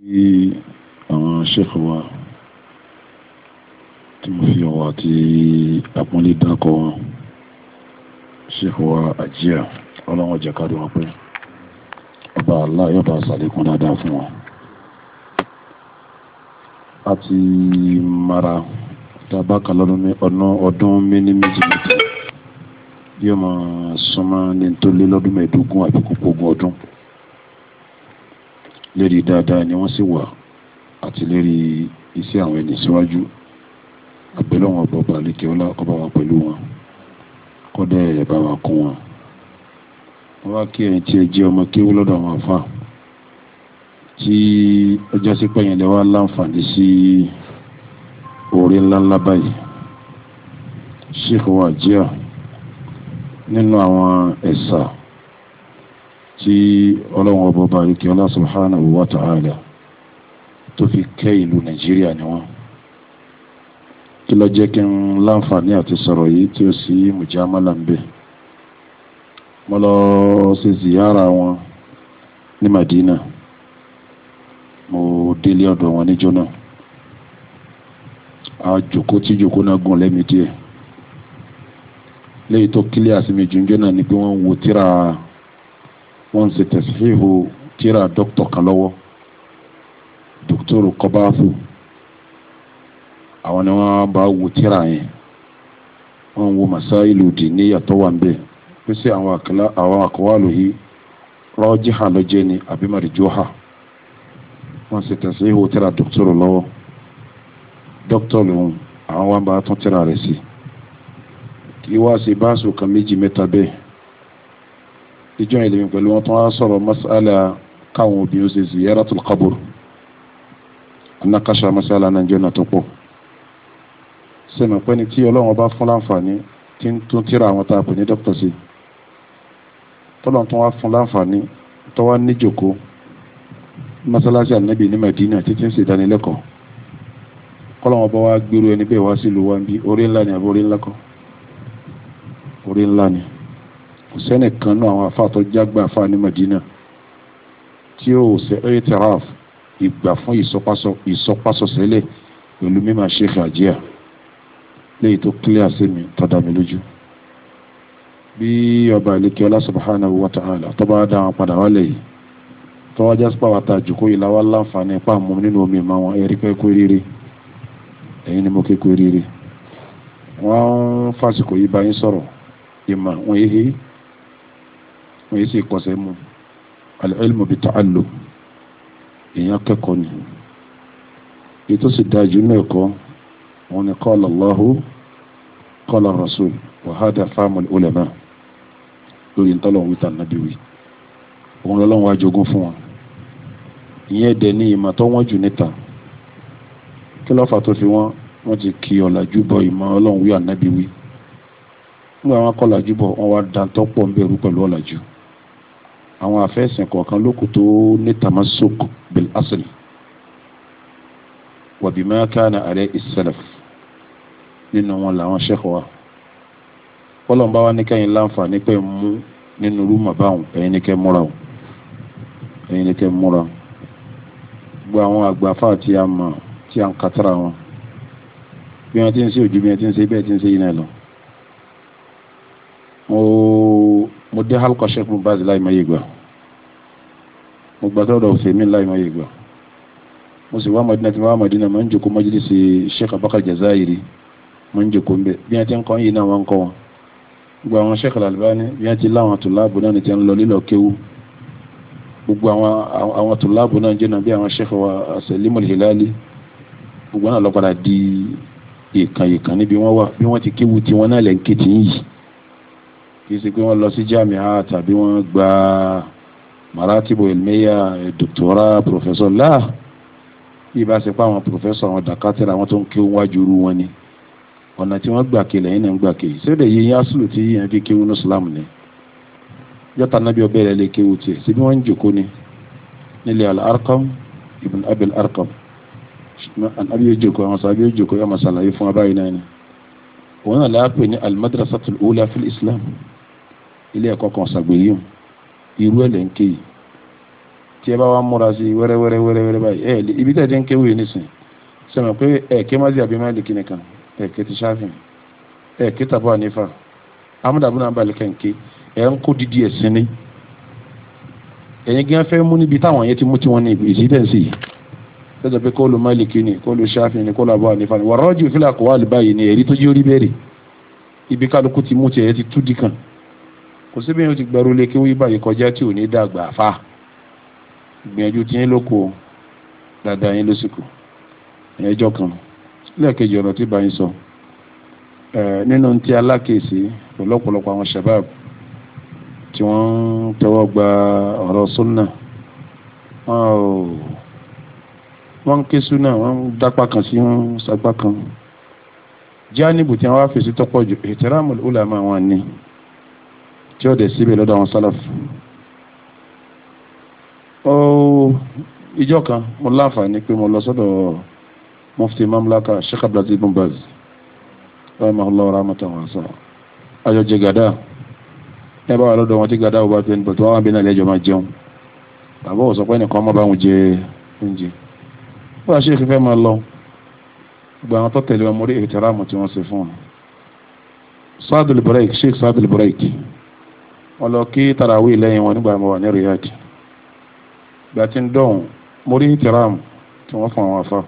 Tí àwọn sheikh wa tí mo fi ọwọ́ àti àpọ́nlé dákọ̀ wọn, sheikh wa àjíà ọlọ́wọ́n jẹ́ kárí wọn pé ọba Allah yóò bá ṣàlékún dáadáa fún wọn. A ti mara tabaka ọdún méní méjì méjì yóò máa súnmọ́ ní tó lé lọ́dún mẹ́ẹ̀ẹ́dógún àbí kókógún ọdún. Lérí dáadáa ni wọ́n sì wà àti lérí iṣẹ́ àwọn ẹni síwájú. Àbẹ̀lẹ̀ wọn bọ̀ balẹ̀ ọlá kó bá wa pẹ̀lú wọn kọ́dẹ̀ ẹ̀ bá wa kún wọn. Wọ́n wá kí ẹ̀yin tí ẹ jẹ́ ọmọ kéwú lọ́dọ̀ àwọn àfà tí ọjọ́ sí pẹ̀yìn lẹ́wọ́ láǹfààní sí orí ńláńlá báyìí. Sheikh wa jíà nínú àwọn ẹ̀sà tí ọlọ́run ọba balẹ̀ ọlá subhanahu wa ta'ala tó fi kẹ́ ìlú Nàìjíríà ni wọ́n. Kí ló jẹ́ kí n láǹfààní àti sọ̀rọ̀ yìí tí ó sì mùjámálà ń bẹ. Mo lọ ṣe ziyara wọn ní Madina, mo délé ọ̀dọ̀ wọn níjọ́ náà. A jòkó tí jòkó náà gùn lẹ́mi díẹ̀. Léyìí tó kílíà sí mi jùnjọ́ náà ni pé wọ́n wo tíra, wọ́n ń ṣe tẹ̀síhìhù tíra dókítà kan lọ́wọ́, dókítà Kọ́báfù. Àwọn ni wọ́n bá wo tíra yẹn, wọ́n wo masáìlú dì ní yàtọ̀ wà ń bẹ̀ pèsè àwọn àkọwàlù yìí rọ́jíhà lọ́jẹ́ ni àbí màrìjóhà. Wọ́n ṣe tẹ̀síhìhù tíra dókítà lọ́wọ́, dókítà lòun àwọn wọn bá tún tíra rẹ̀ sí. Kí wá sí báṣù kan méjì mẹ́ta bẹ́ẹ̀. Ìjọ ìlẹ̀mí pẹ̀lú wọn tó wá sọ̀rọ̀ mas'ala káwọn obìnrin ó ṣe ziyaratul qabr. Anákàṣà mas'ala náà jẹ́ náà tó pọ̀. Sẹ́mi pẹ́ni tí ọlọ́run bá fún láǹfààní tí ń tún tíra àwọn tá a pè ní dókítà sí. Tọ́lọ́run tó wá fún láǹfààní tó wá níjòkó mọ́sálásí ànábì ní Madina títí ń ṣèdánilẹ́kọ̀ọ́. Kọ́lọ́run bá wá gbèrú ẹni bẹ́ẹ̀ wá sílùú wa ń bí orí ńlá ni àbí orí ńlá kọ́? Orí ńlá ni. Kò sẹ́nìkan náà àwọn afáàtọ̀ jágbá afáà ní Madina tí ó ṣe ẹ̀ẹ́tẹ̀ráf ìgbà fún ìsọpasọ̀sẹ́lẹ̀ pẹ̀lú mímọ̀ Sheikh àjíà léyìí tó kílíà sí mi tọ́da mi lójú. Bí ọba ìlẹ́kẹ́ ọlá subhanahu wa ta'ala tó bá dá wọn padà wálẹ̀ yìí tó wájá sípà wà tá a jòkó yìí láwá láǹfààní ipá mú nínú omi ìmọ̀ wọn ẹ̀rí pé kó rírì ẹ̀yin ni mo ké kó rírì. Wọ́n ń fásitì yìí bá yín sọ̀rọ̀ ìmọ̀ wọn yìí sì kọsẹ̀ mu al-ilmu bi-ta'allum èèyàn kẹ́kọ̀ọ́ ni. Ètò sì dájú ní ẹ̀kọ́ wọn ni qala Allahu qala Rasul wa hada fahmul ulama lórí ntọ́lọ́wọ́ wíta nàbí wí. Òun lọ́lọ́wọ́ wá jogún fún wọn. Ìyẹn dẹ̀ ní ìmọ̀ tó wọ́n jù níta. Kí ló fà tó fi wọ́n ti kí ọ̀làjú bọ ìmọ̀ ọlọ́run wí ànábì wí. Nígbà wọn kọ́ ọ̀làjú bọ̀ wọ́n wá dantọ́ pọ̀ ń bẹ̀rù pẹ̀lú ọ̀làjú. Àwọn àfẹ́sìn kọ̀ọ̀kan lókù tó ní tamasuk bil asl wa bima kana alayhi as-salaf nínú wọn làwọn sheikh wa. Ọlọ́run bá wá ní kẹ́yìn láǹfààní pé mú nínú rúmọ̀ báwọn ẹ̀yin ní kẹ́ múra o, ẹ̀yin ní kẹ́ múra. Gbogbo àwọn àgbàfà tí a mọ̀ tí a ń katara wọn bí wọ́n ti ń ṣe ojú bí wọ́n ti ń ṣe bẹ́ẹ̀ ti ń ṣe yìí náà lọ. Mo dé halqa Sheikh Ibn Baz láì máa yé gbà, mo gbà tọ́lọ̀ Usaymin láì máa yé gbà, mo sì wá Madina tí mo wá Madina mo ń jòkó majlisi Sheikh Abubakar Jazairi mo ń jòkó ń bẹ bí wọ́n ti ń kọ́ yìí náà wọ́n ń kọ́ wọn. Gbogbo àwọn Sheikh Al-Albani bí wọ́n ti láwọn tùláàbù náà ni ti ń lọ lílọ kéwú. Gbogbo àwọn tùláàbù náà jẹ́ náà bí àwọn Sheikh wa Salimul Hilali gbogbo náà lọ padà di ìkànnì níbi wọ́n wà bí wọ́n ti kéwú tí wọ́n náà lẹ́ ń ké tí ń yìí. Kì í ṣe pé wọ́n lọ sí jami'a tàbí wọ́n gba maratibu ilmiya doctora professor láà. Bí ibà ṣe pé àwọn professor àwọn dàkátẹ́rà àwọn tó ń kéwú wájú rú wọn ni. Ọ̀nà tí wọ́n gbà kéle yín náà ń gbà kéyìí. Ṣé èdè yìí yásùlù tí yẹn fi kéwú ní Islam ni? Yọ́ta nábì ọbẹ̀ rẹ̀ lè kéwú tiẹ̀. Síbí wọ́n ń jòkó ni nílé Al-Arqam ibn Abil Arqam. Àbí yóò jòkó àwọn sàbí yóò jòkó yóò máa ṣàlàyé fún abáyé náà ni. Òun náà láàpẹ̀ ní al-madrasatul ula fil Islam. Ilé ẹ̀kọ́ kan ṣàgbéyìn irú ẹ̀ lẹ́ ń kéyìí. tí ẹ bá wá múra sí wẹ́rẹ́wẹ́rẹ́ báyìí ibi tẹ̀ ẹ́ ń kéwì nísìn sọ̀rọ̀ pé ké má sí àbí Málíkì nìkan ké ti Ṣáfi'í ké tàbí Hanifa amúdàbí náà balẹ̀ kẹ́ńké ń kó didi ẹ̀sìn ni ẹ̀yin gán fẹ́ mú níbi táwọn yẹn ti mú tí wọ́n ní ìsídẹ̀nsì yìí lọ́jọ́ pé kó lu Málíkì ni kó lu Ṣáfi'í ni kó lu Abu Hanifa ni wàrọ́jù fílà kó wà lè báyìí ni èrí tó jẹ́ orí bẹ́ẹ̀rẹ̀ ibi kálukú ti mú tiẹ̀ ti tú di kan kò síbi yẹn ó ti gbẹrú lé kí wọ́n yí báyìí kọjá tí ò ní dàgbà fà gbìyànjú tí yín lóko dáadáa yín lóṣìkò ẹjọ́ kan lẹ́ẹ̀kejì ọ̀rọ̀ tí bá yín sọ nínú tí alákèésí lọ́pọ̀lọpọ̀ àwọn shabab tí wọ́n ń tẹ́wọ́ gba ọ̀rọ̀ súnà wọ́n ń ké súnà wọ́n ń dápá kan sí wọ́n ń sapá kan jáníbù tí wọ́n wá fèsì tọ́pọ̀ jù ihtiramul ulama wọn ni tí ó dẹ̀ síbẹ̀ lọ́dọ̀ àwọn sálàfù. Ìjọ kan mo láǹfààní pé mo lọ sọ́dọ̀ mufti mamlaka Sheikh Abdulaziz bin Baz rahimahullah rahmatan wasi'a àjọjẹ gàdá ẹ bá wà lọ́dọ̀ wọn tí gàdá ò bá tẹ́ nípa tó wọ́n bí náà lẹ́jọ́ máa jẹun bàbá ò sọ pé nìkan má bá wọn jẹ oúnjẹ wọ́n á ṣe ìfẹ́ máa lọ gba àwọn tó tẹ̀lé wọn mórí ìtìrámù tí wọ́n ṣe fún wọn. Saadul Buraik Sheikh Saadul Buraik wọ́n lọ kí tarawih lẹ́yìn wọn nígbà wọn wà ní Riyadh gba ti ń dọ̀hún mórí ìtìrámù tí wọ́n fún àwọn afá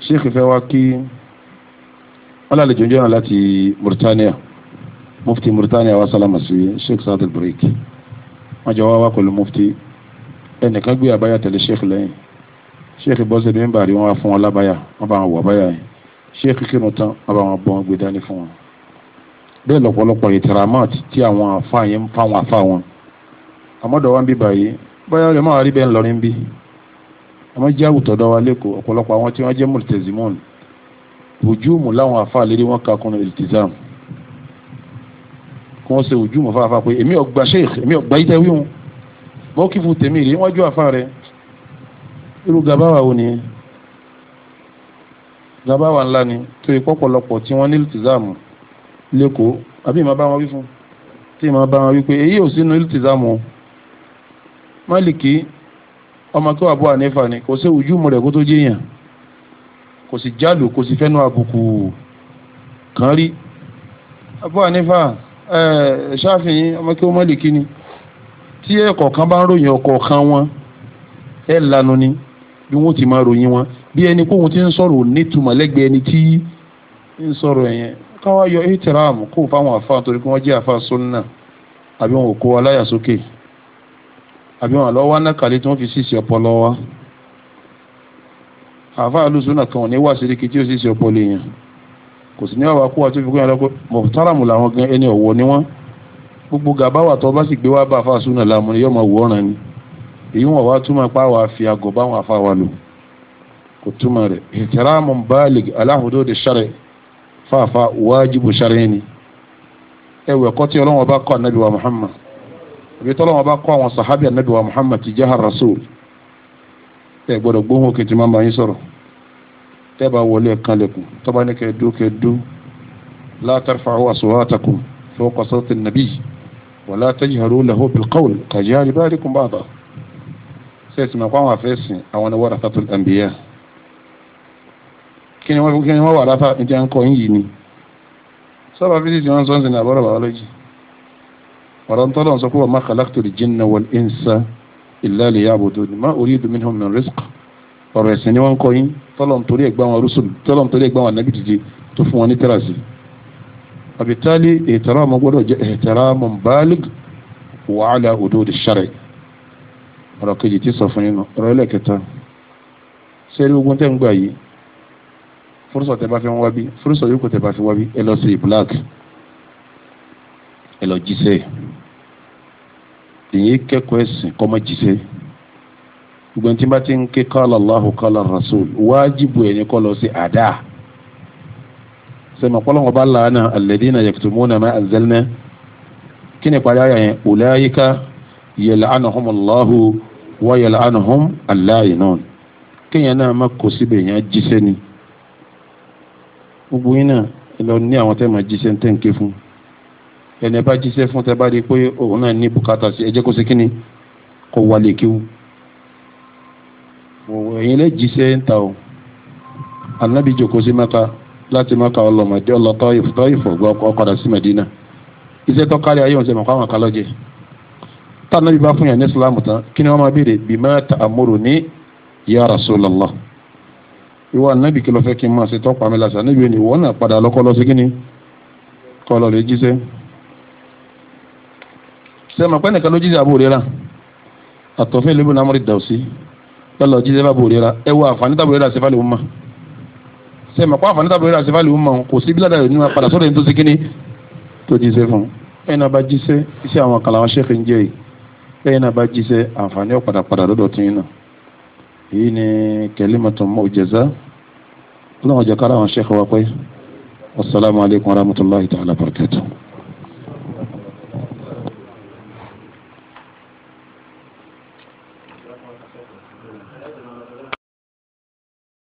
Sheikh fẹ́ wá kí wọ́n lálejò jẹ́ náà láti Mauritania mufti Mauritania wa salama sí Sheikh Saadul Buraik wọ́n jọ wá pẹ̀lú mufti ẹnìkan gbé àbáyà tẹ̀lé Sheikh lẹ́yìn Sheikh bọ́sẹ̀ ní bàrí wọn wá fún wọn lábáyà wọ́n bá wọn wọ̀ àbáyà yẹn Sheikh kírun tán wọ́n bá wọn bọ́ wọn gbé dání fún wọn. bẹ́ẹ̀ lọ́pọ̀lọpọ̀ ìtìrámọ́t tí àwọn àfa yẹn ń fáwọn àfa wọn àmọ́dọ̀ wa ń bí báyìí bóyá ọ̀rẹ́ máa rí bẹ́ẹ̀ ńlọrin bí àmọ́ jẹ́ àwùtọ̀dọ̀ wa lẹ́kọ̀ọ́ ọ̀pọ̀lọpọ̀ àwọn tí wọ́n jẹ́ multazimon hujúmù láwọn àfa lérí wọn kakùn iltizam kí wọ́n ṣe hujúmù fáfá pé èmi ò gba Sheikh èmi ò gba yíta wíwọn mọ́ kí fún tèmi rí wọ́n jọ àfa rẹ̀ irú gabawa wo ni gabawa ńlá ni tó yẹ pọ̀pọ̀lọpọ̀ tí wọ́n ní iltizamu lẹ́kọ̀ọ́ àbí ìmọ̀ bá wọn wí fún tí ìmọ̀ bá wọn wí pé èyí ò sínú iltizamu Málìkì ọmọ tó Abu Hanifa ni kò sí ojúmọ̀ rẹ̀ kó tó jẹ́yàn kò sì jálù kò sì fẹ́nu àbùkù kan rí Abu Hanifa Ṣáfi'í ọmọ kí ó Málìkì ni tí ẹ̀kọ̀ kan bá ń ròyìn ọkọ̀ kan wọn ẹ̀ lanu ni bí wọ́n ti máa ròyìn wọn bí ẹni kóhun ti ń sọ̀rọ̀ nítumọ̀ lẹ́gbẹ̀ẹ́ ẹni tí ń sọ̀rọ̀ ẹ̀yẹn káwá yọ ìtìráàmù kó fáwọn àfa torí pé wọ́n jẹ́ àfa sunna àbí wọn ò kó aláyà sókè àbí wọn lọ́wọ́ nákàlẹ́ tí wọ́n fi sísè ọpọlọ wa àfa alùsùnà kan ò ní wá síríkì tí ó sísè ọpọlọ èèyàn kò sì ní wàá kó wa tó fi kó yẹn lọ pé mọ̀táràmù làwọn gan ẹni ọ̀wọ́ ni wọ́n gbogbo gàbáwà tó bá sì gbé wá bá àfa sunna làmú ni yóò máa wò ọ̀ràn ni èyí wọn wá túmọ̀ pa wà fi àgọ́ báwọn afa wa lò kò túmọ̀ rẹ̀ ihtiramun balig ala hududi shar'i fàáfà wájibu shar'i ni ẹwẹ̀ kọ́ tí ọlọ́wọ́n bá kọ́ anabi wa Muhammad àbí tọ́lọ́wọ́n bá kọ́ àwọn sahabi anabi wa Muhammad ti jahar rasul ẹ gbọ́dọ̀ gbóhùn òkè tí máa bá yín sọ̀rọ̀ tẹ́ bá wọlé ẹ̀kan lẹ́kùn tọ́ba ní kẹ́ẹ̀dó la tarfa'u aswatakum fawqa sawti an-nabi wa la tajharu lahu bil qawl kajahri ba'dikum ba'da sẹ́ẹ̀tì máa kó àwọn afẹ́sìn àwọn ni warathatul anbiya kí ni wọ́n wà látà ní ti à ń kọ́ yìí ni sọ́ba fíjì wọn sọ́nsìn ní àbọ̀rọ̀ biology ọ̀rọ̀ ntọ́lọ́ sọ pé wa ma khalaqtul jinna wal insa illa liya'budun ma uridu minhum min rizq ọ̀rọ̀ ẹ̀sìn ni wọ́n kọ́ yín tọ́lọ̀ nítorí ẹ̀gbọ́n wọn rusul tọ́lọ̀ nítorí ẹ̀gbọ́n wọn nàbí dìde tó fún wọn ní tẹ́rasì àbítálí ihtiramu gbọ́dọ̀ jẹ́ ihtiramun balig wa ala hududi shar'i ọ̀rọ̀ kejì tí sọ fún yín nù ọ̀rọ̀ ẹlẹ́kẹta sẹ́rí ogun tẹ́ ń gbà yìí fúrúsọ̀ tẹ́ bá fi ń wá bí fúrúsọ̀ yóò kó tẹ́ bá fi wá bí ẹ lọ sí black ẹ lọ jíṣẹ́ èyí kẹ́kọ̀ọ́ ẹ̀sìn kọ́ mọ́ jíṣẹ́ gbogbo tí bá ti ń ké qala Allahu qala Rasul wájibu ẹ̀yìn kọ́ lọ sí àdá sẹ́mi ọ̀pọ̀lọpọ̀ bá làánà alladhina yaktumuna ma anzalna kí ni parí ayà yẹn ulaika yal'anuhumullahu wa yal'anuhum al-la'inun kéèyàn náà má kó síbẹ̀ yẹn jíṣẹ́ ni gbogbo yín náà lọ ní àwọn tẹ́ máa jíṣẹ́ ń tẹ́ ń ké fún ẹni bá jíṣẹ́ fún tẹ́ bá rí i pé òun náà ní bùkátà sí ẹ jẹ́ kó ṣe kíni kó wálé kíw ẹ̀yin lè jíṣẹ́ ń ta o anabi jókòó sí Mẹ́kà láti Mẹ́kà ọlọ́mọdé ọlọ́tọ́ ìfọ̀gbọ́ ọkọ̀dà sí Mẹ́dínà iṣẹ́ tó kárí ayé wọn ṣe mọ̀ káwọn kan lọ́jẹ́ tá anabi bá fún yàn ní Islam tán kí ni wọ́n máa béèrè bima ta'muruni ya Rasulallah ìwọ anabi kí ló fẹ́ kí n máa ṣe tó pa mí lásán anabi ni ìwọ náà padà lọ́kọ́ lọ sí kíni kọ́ lọ lè jíṣẹ́ ṣe mọ̀ pé nìkan ló jíṣẹ́ Abu Hurairah àtọ̀fẹ́ lébùn amúrí dàwsí lọ́lọ́ jíṣẹ́ bá Abu Hurairah ẹ wọ àǹfààní Abu Hurairah sẹ́fàlì umma ṣe mọ̀ pé àǹfààní Abu Hurairah sẹ́fàlì umma kò sí bíládà rẹ̀ nínú padà sọ́dọ̀ ní tó sí kíní tó jíṣẹ́ fún ẹ̀yin náà bá jíṣẹ́ iṣẹ́ àwọn kan làwọn ṣẹ́fẹ̀ ń jẹ́ yìí ẹ̀yin náà bá jíṣẹ́ àǹfààní ọ̀padà lọ́dọ̀ tún yín náà èyí ni kalimatun mu'jaza ọlọ́run jẹ́ kára àwọn ṣẹ́fẹ̀ wa pé wassalamu alaikum warahmatullahi ta'ala barakatuh.